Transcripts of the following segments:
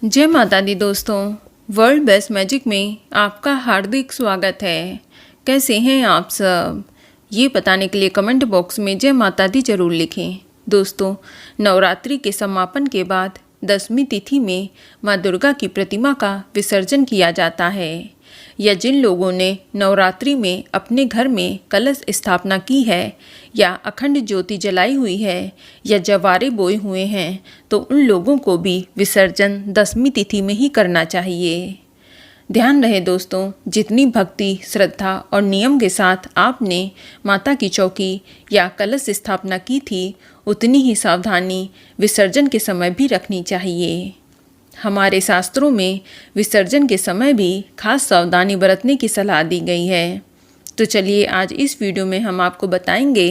जय माता दी दोस्तों, वर्ल्ड बेस्ट मैजिक में आपका हार्दिक स्वागत है। कैसे हैं आप सब? ये बताने के लिए कमेंट बॉक्स में जय माता दी जरूर लिखें। दोस्तों, नवरात्रि के समापन के बाद 10वीं तिथि में माँ दुर्गा की प्रतिमा का विसर्जन किया जाता है। या जिन लोगों ने नवरात्रि में अपने घर में कलश स्थापना की है या अखंड ज्योति जलाई हुई है या जवारे बोए हुए हैं, तो उन लोगों को भी विसर्जन 10वीं तिथि में ही करना चाहिए। ध्यान रहे दोस्तों, जितनी भक्ति, श्रद्धा और नियम के साथ आपने माता की चौकी या कलश स्थापना की थी, उतनी ही सावधानी विसर्जन के समय भी रखनी चाहिए। हमारे शास्त्रों में विसर्जन के समय भी खास सावधानी बरतने की सलाह दी गई है। तो चलिए आज इस वीडियो में हम आपको बताएंगे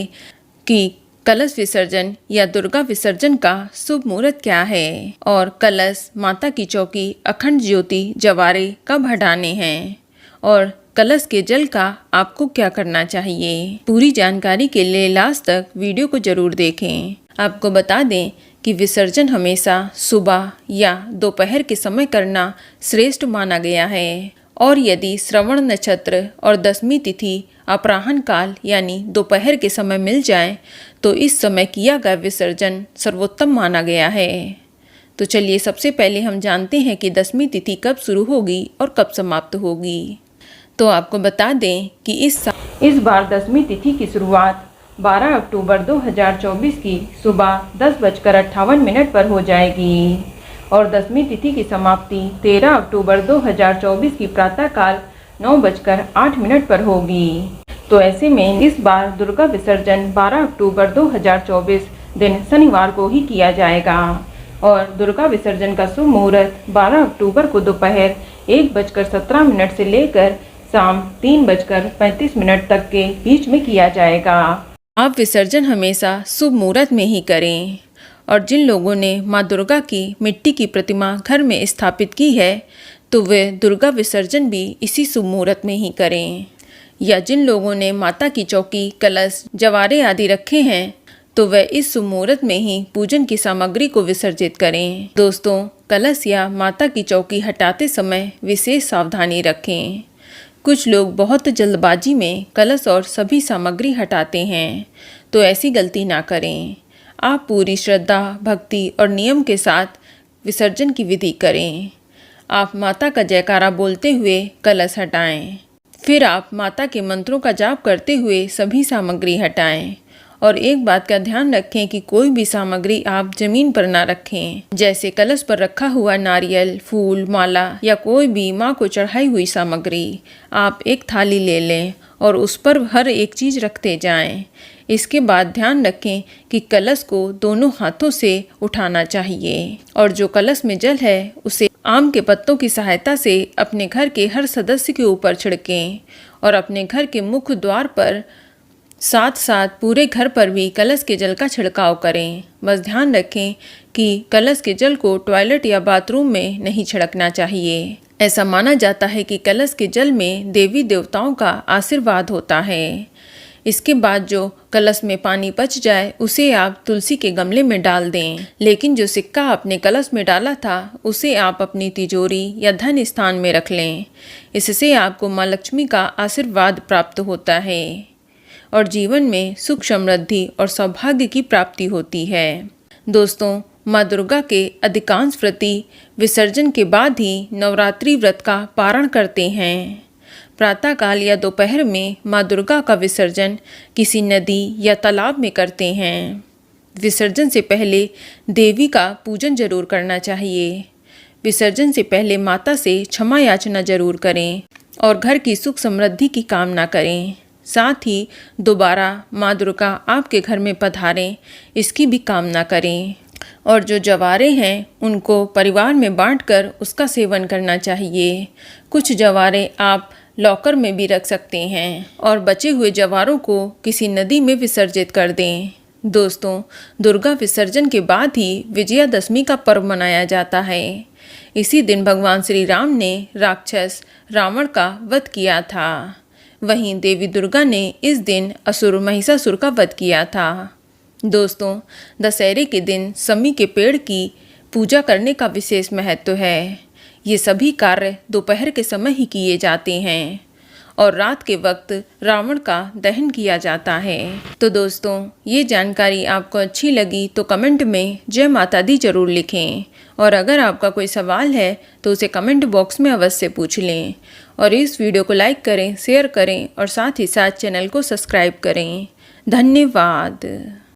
कि कलश विसर्जन या दुर्गा विसर्जन का शुभ मुहूर्त क्या है और कलश, माता की चौकी, अखंड ज्योति, जवारे कब हटाने हैं और कलश के जल का आपको क्या करना चाहिए। पूरी जानकारी के लिए लास्ट तक वीडियो को जरूर देखें। आपको बता दें कि विसर्जन हमेशा सुबह या दोपहर के समय करना श्रेष्ठ माना गया है और यदि श्रवण नक्षत्र और 10वीं तिथि अपराह्न काल यानी दोपहर के समय मिल जाए तो इस समय किया गया विसर्जन सर्वोत्तम माना गया है। तो चलिए सबसे पहले हम जानते हैं कि 10वीं तिथि कब शुरू होगी और कब समाप्त होगी। तो आपको बता दें कि इस बार 10वीं तिथि की शुरुआत 12 अक्टूबर 2024 की सुबह 10:58 पर हो जाएगी और 10वीं तिथि की समाप्ति 13 अक्टूबर 2024 की प्रातःकाल 9:08 पर होगी। तो ऐसे में इस बार दुर्गा विसर्जन 12 अक्टूबर 2024 दिन शनिवार को ही किया जाएगा और दुर्गा विसर्जन का शुभ मुहूर्त 12 अक्टूबर को दोपहर 1:17 से लेकर शाम 3:35 तक के बीच में किया जाएगा। आप विसर्जन हमेशा शुभ मुहूर्त में ही करें और जिन लोगों ने माँ दुर्गा की मिट्टी की प्रतिमा घर में स्थापित की है तो वे दुर्गा विसर्जन भी इसी शुभ मुहूर्त में ही करें। या जिन लोगों ने माता की चौकी, कलश, जवारे आदि रखे हैं तो वे इस शुभ मुहूर्त में ही पूजन की सामग्री को विसर्जित करें। दोस्तों, कलश या माता की चौकी हटाते समय विशेष सावधानी रखें। कुछ लोग बहुत जल्दबाजी में कलश और सभी सामग्री हटाते हैं, तो ऐसी गलती ना करें। आप पूरी श्रद्धा, भक्ति और नियम के साथ विसर्जन की विधि करें। आप माता का जयकारा बोलते हुए कलश हटाएं। फिर आप माता के मंत्रों का जाप करते हुए सभी सामग्री हटाएं। और एक बात का ध्यान रखें कि कोई भी सामग्री आप जमीन पर ना रखें। जैसे कलश पर रखा हुआ नारियल, फूल, माला या कोई भी माँ को चढ़ाई हुई सामग्री आप एक थाली ले लें और उस पर हर एक चीज़ रखते जाएं। इसके बाद ध्यान रखें कि कलश को दोनों हाथों से उठाना चाहिए और जो कलश में जल है उसे आम के पत्तों की सहायता से अपने घर के हर सदस्य के ऊपर छिड़कें और अपने घर के मुख्य द्वार पर साथ साथ पूरे घर पर भी कलश के जल का छिड़काव करें। बस ध्यान रखें कि कलश के जल को टॉयलेट या बाथरूम में नहीं छिड़कना चाहिए। ऐसा माना जाता है कि कलश के जल में देवी देवताओं का आशीर्वाद होता है। इसके बाद जो कलश में पानी बच जाए उसे आप तुलसी के गमले में डाल दें, लेकिन जो सिक्का आपने कलश में डाला था उसे आप अपनी तिजोरी या धन स्थान में रख लें। इससे आपको माँ लक्ष्मी का आशीर्वाद प्राप्त होता है और जीवन में सुख, समृद्धि और सौभाग्य की प्राप्ति होती है। दोस्तों, माँ दुर्गा के अधिकांश व्रती विसर्जन के बाद ही नवरात्रि व्रत का पारण करते हैं। प्रातःकाल या दोपहर में माँ दुर्गा का विसर्जन किसी नदी या तालाब में करते हैं। विसर्जन से पहले देवी का पूजन जरूर करना चाहिए। विसर्जन से पहले माता से क्षमा याचना जरूर करें और घर की सुख समृद्धि की कामना करें। साथ ही दोबारा माँ दुर्गा आपके घर में पधारें, इसकी भी कामना करें। और जो जवारे हैं उनको परिवार में बांटकर उसका सेवन करना चाहिए। कुछ जवारे आप लॉकर में भी रख सकते हैं और बचे हुए जवारों को किसी नदी में विसर्जित कर दें। दोस्तों, दुर्गा विसर्जन के बाद ही विजयादशमी का पर्व मनाया जाता है। इसी दिन भगवान श्री राम ने राक्षस रावण का वध किया था। वहीं देवी दुर्गा ने इस दिन असुर महिषासुर का वध किया था। दोस्तों, दशहरे के दिन समी के पेड़ की पूजा करने का विशेष महत्व है। ये सभी कार्य दोपहर के समय ही किए जाते हैं और रात के वक्त रावण का दहन किया जाता है। तो दोस्तों, ये जानकारी आपको अच्छी लगी तो कमेंट में जय माता दी जरूर लिखें और अगर आपका कोई सवाल है तो उसे कमेंट बॉक्स में अवश्य पूछ लें और इस वीडियो को लाइक करें, शेयर करें और साथ ही साथ चैनल को सब्सक्राइब करें। धन्यवाद।